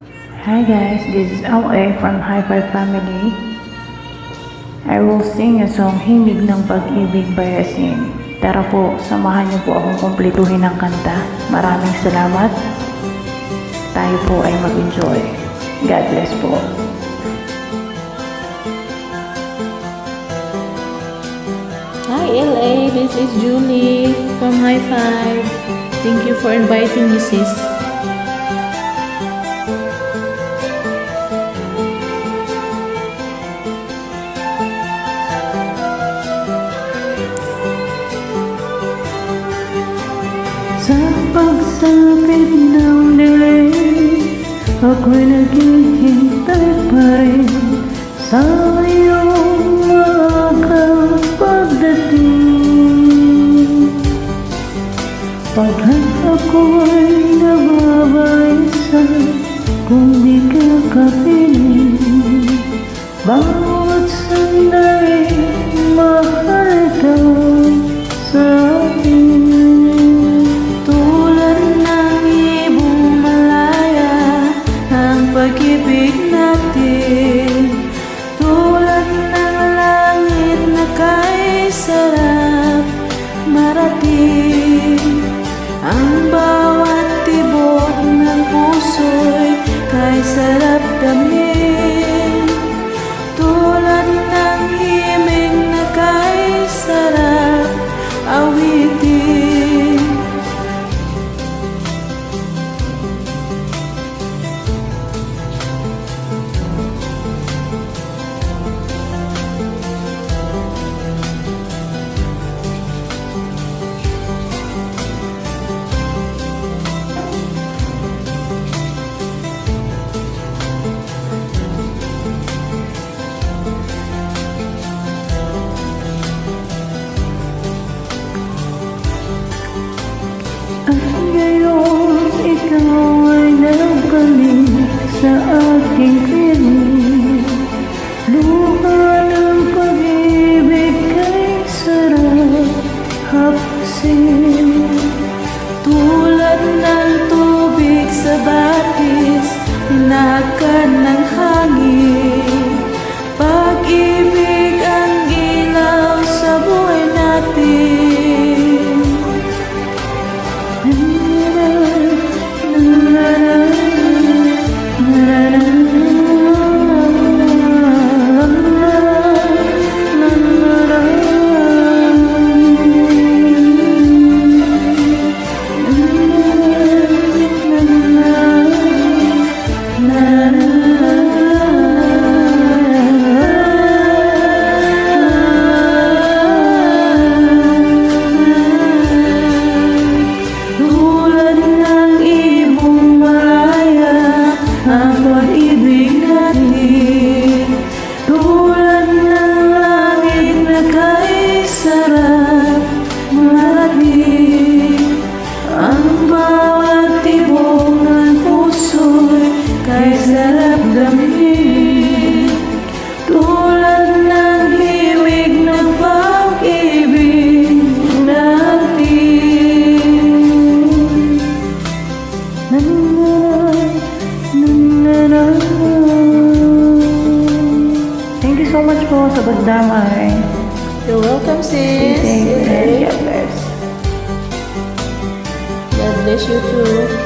Hi guys, this is LA from High Five Family. I will sing a song, Himig ng Pag-ibig by Yasin. Tara po, samahan niyo po akong kumpletuhin ng kanta. Maraming salamat. Tayo po ay mag-enjoy. God bless po. Hi LA, this is Julie from High Five. Thank you for inviting me, sis. Sa pagsapit ng dilim, ako'y naghihintay pa rin sa iyong maagang pagdating. Pagkat ako'y nababaysa kung di ka kapiling, bawat sandali mahal ka sa akin. Pag-ibig natin, tulad ng langit na kay sarap marating. Ang bawat tibok ng puso'y kay sarap damhin, tulad ng himig na kay sarap awitin. At ngayon ikaw ay nabalik sa aking piling. Luha ng pag-ibig kay sarap hapsin, tulad ng tubig sa batis, hinahakad ng hangin. Pag-ibig ang ilaw sa buhay natin. Tulad ng himig ng pag-ibig natin. Thank you so much po sa pagdamay. You're welcome, sis. Thank you and God bless. God bless you too.